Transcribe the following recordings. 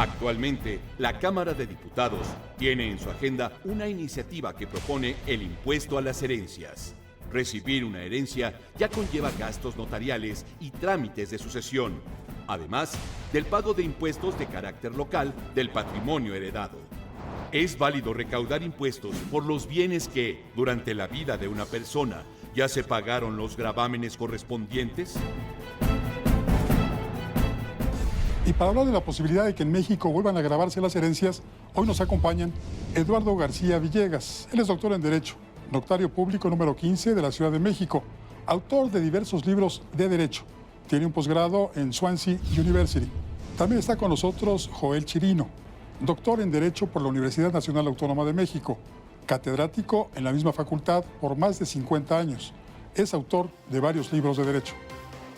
Actualmente, la Cámara de Diputados tiene en su agenda una iniciativa que propone el impuesto a las herencias. Recibir una herencia ya conlleva gastos notariales y trámites de sucesión, además del pago de impuestos de carácter local del patrimonio heredado. ¿Es válido recaudar impuestos por los bienes que, durante la vida de una persona, ya se pagaron los gravámenes correspondientes? Y para hablar de la posibilidad de que en México vuelvan a gravarse las herencias, hoy nos acompañan Eduardo García Villegas. Él es doctor en Derecho, notario público número 15 de la Ciudad de México, autor de diversos libros de Derecho. Tiene un posgrado en Swansea University. También está con nosotros Joel Chirino, doctor en Derecho por la Universidad Nacional Autónoma de México, catedrático en la misma facultad por más de 50 años. Es autor de varios libros de Derecho.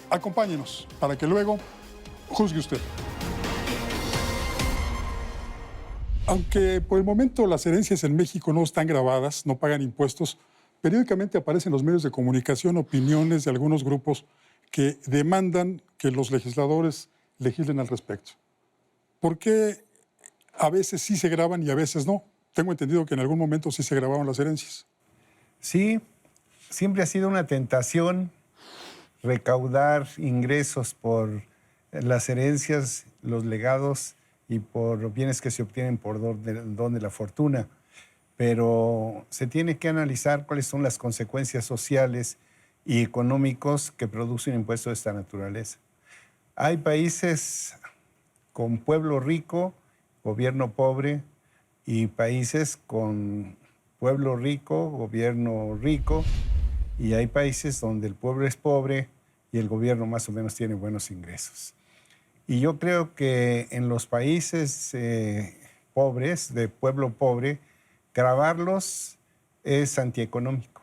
Acompáñenos para que luego juzgue usted. Aunque por el momento las herencias en México no están grabadas, no pagan impuestos, periódicamente aparecen en los medios de comunicación opiniones de algunos grupos que demandan que los legisladores legislen al respecto. ¿Por qué a veces sí se graban y a veces no? Tengo entendido que en algún momento sí se grabaron las herencias. Sí, siempre ha sido una tentación recaudar ingresos por las herencias, los legados y por bienes que se obtienen por don de la fortuna. Pero se tiene que analizar cuáles son las consecuencias sociales y económicos que produce un impuesto de esta naturaleza. Hay países con pueblo rico, gobierno pobre, y países con pueblo rico, gobierno rico, y hay países donde el pueblo es pobre y el gobierno más o menos tiene buenos ingresos. Y yo creo que en los países pobres, de pueblo pobre, gravarlos es antieconómico,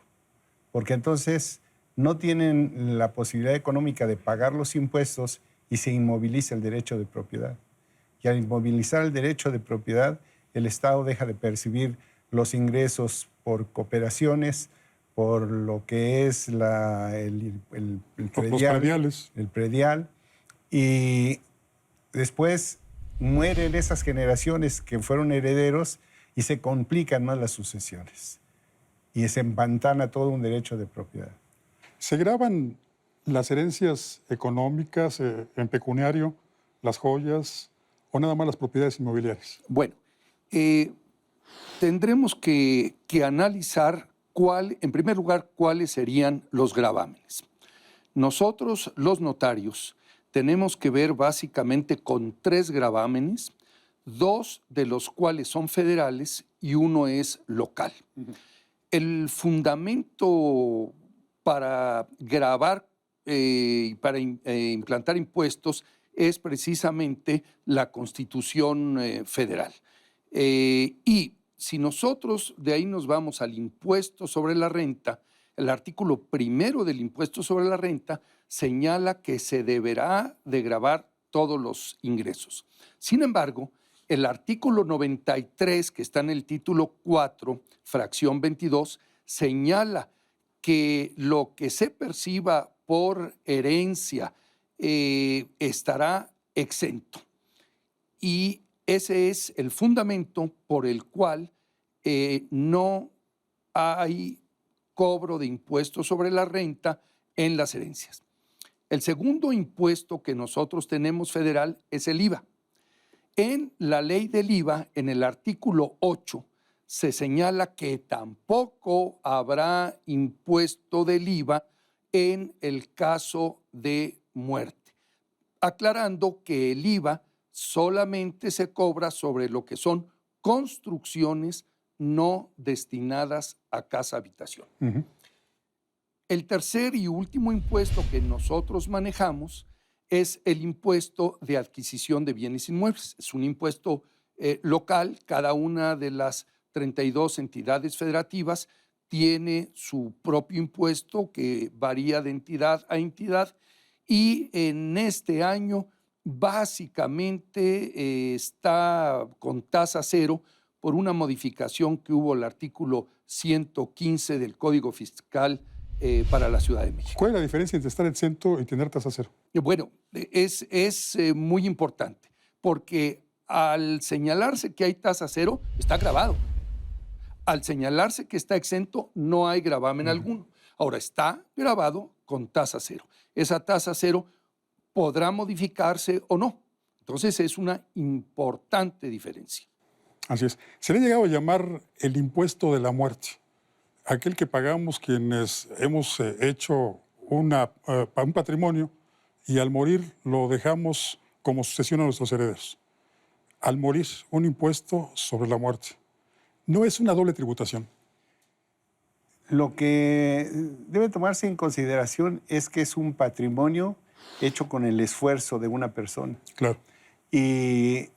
porque entonces no tienen la posibilidad económica de pagar los impuestos y se inmoviliza el derecho de propiedad. Y al inmovilizar el derecho de propiedad, el Estado deja de percibir los ingresos por cooperaciones, por lo que es el predial, y después mueren esas generaciones que fueron herederos y se complican más las sucesiones y se empantana todo un derecho de propiedad. ¿Se graban las herencias económicas en pecuniario, las joyas o nada más las propiedades inmobiliarias? Bueno, tendremos que analizar en primer lugar, cuáles serían los gravámenes. Nosotros, los notarios, tenemos que ver básicamente con 3 gravámenes, 2 de los cuales son federales y 1 es local. El fundamento para gravar y para implantar impuestos es precisamente la Constitución Federal. Y si nosotros de ahí nos vamos al impuesto sobre la renta, el artículo 1 del impuesto sobre la renta señala que se deberá de gravar todos los ingresos. Sin embargo, el artículo 93, que está en el título 4, fracción 22, señala que lo que se perciba por herencia estará exento. Y ese es el fundamento por el cual no hay cobro de impuestos sobre la renta en las herencias. El segundo impuesto que nosotros tenemos federal es el IVA. En la ley del IVA, en el artículo 8, se señala que tampoco habrá impuesto del IVA en el caso de muerte, aclarando que el IVA solamente se cobra sobre lo que son construcciones no destinadas a casa-habitación. El tercer y último impuesto que nosotros manejamos es el impuesto de adquisición de bienes inmuebles. Es un impuesto local. Cada una de las 32 entidades federativas tiene su propio impuesto que varía de entidad a entidad, y en este año básicamente está con tasa cero por una modificación que hubo al artículo 115 del Código Fiscal para la Ciudad de México. ¿Cuál es la diferencia entre estar exento y tener tasa cero? Bueno, es muy importante, porque al señalarse que hay tasa cero, está gravado. Al señalarse que está exento, no hay gravamen alguno. Ahora, está grabado con tasa cero. Esa tasa cero podrá modificarse o no. Entonces, es una importante diferencia. Así es. Se le ha llegado a llamar el impuesto de la muerte. Aquel que pagamos quienes hemos hecho un patrimonio y al morir lo dejamos como sucesión a nuestros herederos. Al morir, un impuesto sobre la muerte. No es una doble tributación. Lo que debe tomarse en consideración es que es un patrimonio hecho con el esfuerzo de una persona. Claro. Y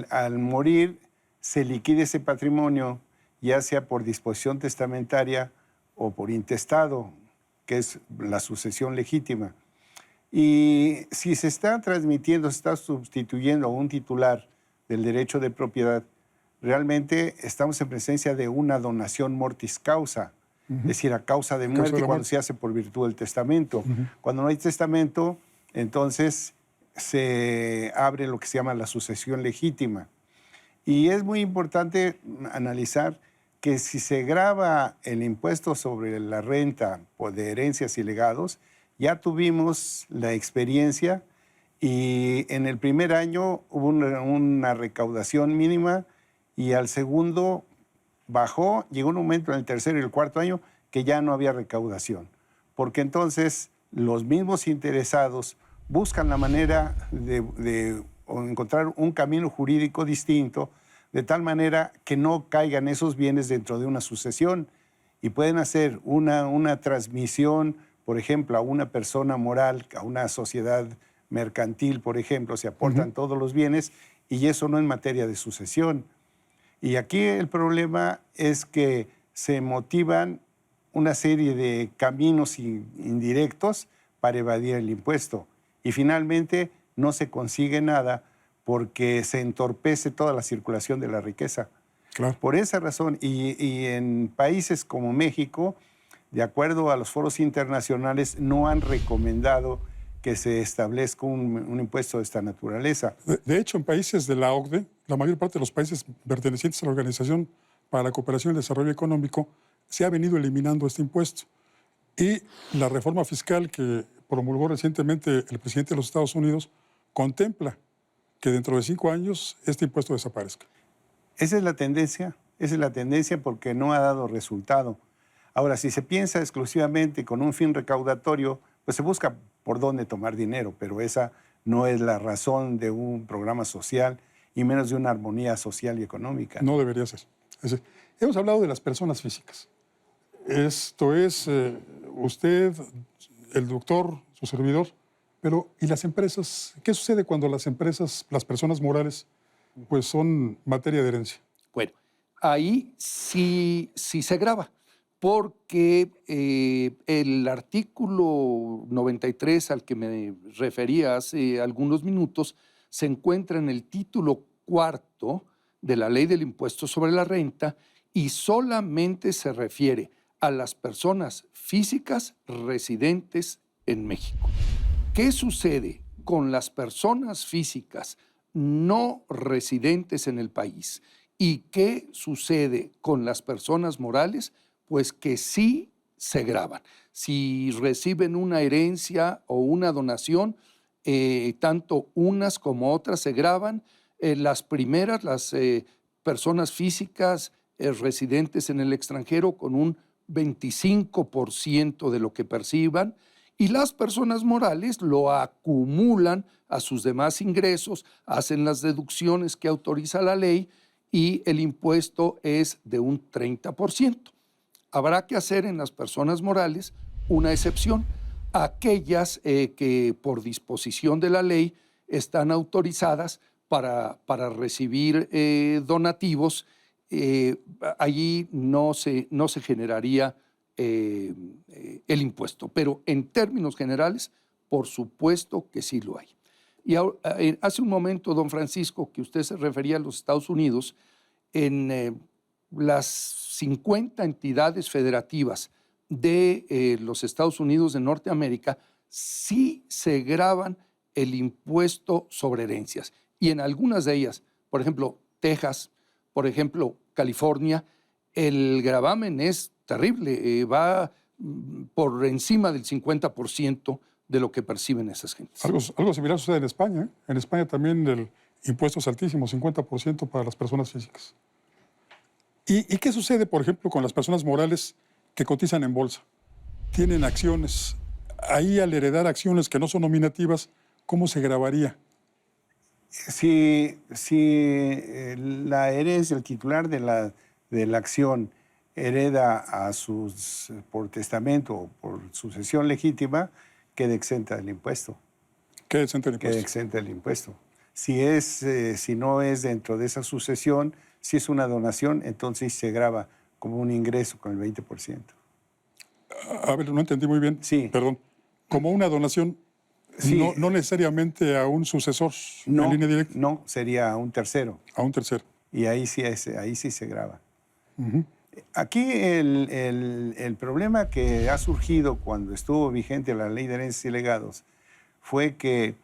al morir se liquida ese patrimonio, ya sea por disposición testamentaria o por intestado, que es la sucesión legítima. Y si se está transmitiendo, se está sustituyendo a un titular del derecho de propiedad, realmente estamos en presencia de una donación mortis causa, es decir, a causa de muerte cuando se hace por virtud del testamento. Cuando no hay testamento, entonces se abre lo que se llama la sucesión legítima. Y es muy importante analizar que si se grava el impuesto sobre la renta de herencias y legados, ya tuvimos la experiencia y en el primer año hubo una recaudación mínima y al segundo bajó, llegó un momento en el tercer y el cuarto año que ya no había recaudación, porque entonces los mismos interesados buscan la manera de encontrar un camino jurídico distinto, de tal manera que no caigan esos bienes dentro de una sucesión y pueden hacer una transmisión, por ejemplo, a una persona moral, a una sociedad mercantil, por ejemplo, se aportan todos los bienes y eso no en materia de sucesión. Y aquí el problema es que se motivan una serie de caminos indirectos para evadir el impuesto y finalmente no se consigue nada porque se entorpece toda la circulación de la riqueza. Claro. Por esa razón, y en países como México, de acuerdo a los foros internacionales, no han recomendado que se establezca un impuesto de esta naturaleza. De hecho, en países de la OCDE, la mayor parte de los países pertenecientes a la Organización para la Cooperación y el Desarrollo Económico, se ha venido eliminando este impuesto. Y la reforma fiscal que promulgó recientemente el presidente de los Estados Unidos contempla que dentro de 5 años este impuesto desaparezca. Esa es la tendencia porque no ha dado resultado. Ahora, si se piensa exclusivamente con un fin recaudatorio, pues se busca por dónde tomar dinero, pero esa no es la razón de un programa social y menos de una armonía social y económica. No debería ser. Hemos hablado de las personas físicas. Esto es usted, el doctor, su servidor, pero ¿y las empresas? ¿Qué sucede cuando las empresas, las personas morales, pues son materia de herencia? Bueno, ahí sí se grava, porque el artículo 93 al que me refería hace algunos minutos se encuentra en el título 4 de la Ley del Impuesto sobre la Renta y solamente se refiere a las personas físicas residentes en México. ¿Qué sucede con las personas físicas no residentes en el país? ¿Y qué sucede con las personas morales? Pues que sí se gravan. Si reciben una herencia o una donación, tanto unas como otras se gravan. Las primeras, las personas físicas residentes en el extranjero con un 25% de lo que perciban, y las personas morales lo acumulan a sus demás ingresos, hacen las deducciones que autoriza la ley y el impuesto es de un 30%. Habrá que hacer en las personas morales una excepción. Aquellas que por disposición de la ley están autorizadas para recibir donativos, allí no se generaría el impuesto, pero en términos generales, por supuesto que sí lo hay. Y ahora, hace un momento, don Francisco, que usted se refería a los Estados Unidos, en las 50 entidades federativas de los Estados Unidos de Norteamérica, sí se gravan el impuesto sobre herencias. Y en algunas de ellas, por ejemplo, Texas, por ejemplo, California, el gravamen es terrible, va por encima del 50% de lo que perciben esas gentes. Algo similar sucede en España. En España también el impuesto es altísimo, 50% para las personas físicas. ¿Y qué sucede, por ejemplo, con las personas morales que cotizan en bolsa? Tienen acciones. Ahí, al heredar acciones que no son nominativas, ¿cómo se gravaría? Si la herencia, el titular de la acción hereda a sus, por testamento o por sucesión legítima, queda exenta del impuesto. Queda exenta del impuesto. Queda exenta del impuesto. Si no es dentro de esa sucesión, si es una donación, entonces se grava como un ingreso con el 20%. A ver, no entendí muy bien. Sí. Perdón. Como una donación, sí. No necesariamente a un sucesor en línea directa. No, sería a un tercero. A un tercero. Y ahí sí se grava. Aquí el problema que ha surgido cuando estuvo vigente la ley de herencias y legados fue que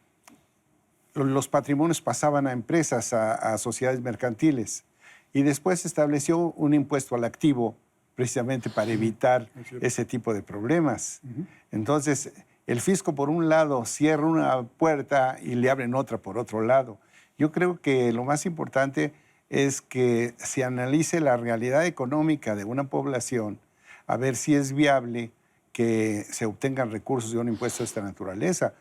los patrimonios pasaban a empresas, a sociedades mercantiles, y después se estableció un impuesto al activo precisamente para evitar ese tipo de problemas. Entonces, el fisco por un lado cierra una puerta y le abren otra por otro lado. Yo creo que lo más importante es que se analice la realidad económica de una población, a ver si es viable que se obtengan recursos de un impuesto de esta naturaleza.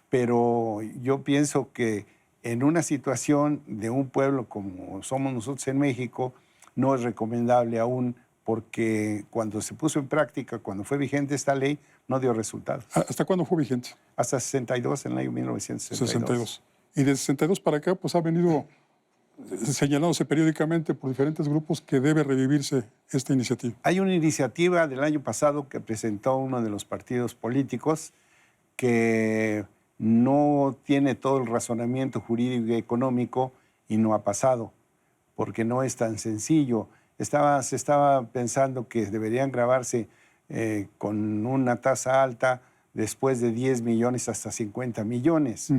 Pero yo pienso que en una situación de un pueblo como somos nosotros en México, no es recomendable aún, porque cuando se puso en práctica, cuando fue vigente esta ley, no dio resultados. ¿Hasta cuándo fue vigente? Hasta 62, en el año 1962. Y de 62 para acá, pues ha venido señalándose periódicamente por diferentes grupos que debe revivirse esta iniciativa. Hay una iniciativa del año pasado que presentó uno de los partidos políticos que no tiene todo el razonamiento jurídico y económico y no ha pasado, porque no es tan sencillo. Se estaba pensando que deberían gravarse con una tasa alta después de 10 millones hasta 50 millones.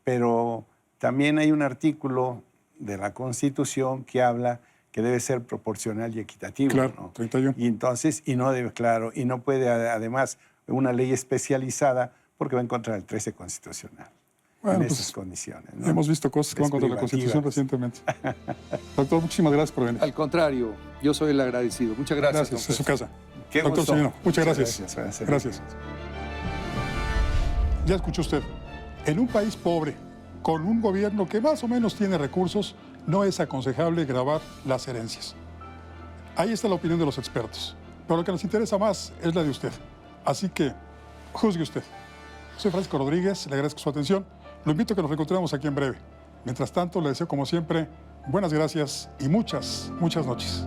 Pero también hay un artículo de la Constitución que habla que debe ser proporcional y equitativo. Claro, ¿no? 31. Y entonces, y no puede además una ley especializada porque va en contra del 13 constitucional. Bueno, en pues, esas condiciones, ¿no? Hemos visto cosas que van contra la Constitución recientemente. Doctor, muchísimas gracias por venir. Al contrario, yo soy el agradecido. Muchas gracias. Gracias, es su casa. Qué Doctor gusto. Zunino, muchas gracias. Gracias. Ya escuchó usted, en un país pobre, con un gobierno que más o menos tiene recursos, no es aconsejable gravar las herencias. Ahí está la opinión de los expertos. Pero lo que nos interesa más es la de usted. Así que, juzgue usted. Soy Francisco Rodríguez, le agradezco su atención. Lo invito a que nos reencontremos aquí en breve. Mientras tanto, le deseo, como siempre, buenas gracias y muchas, muchas noches.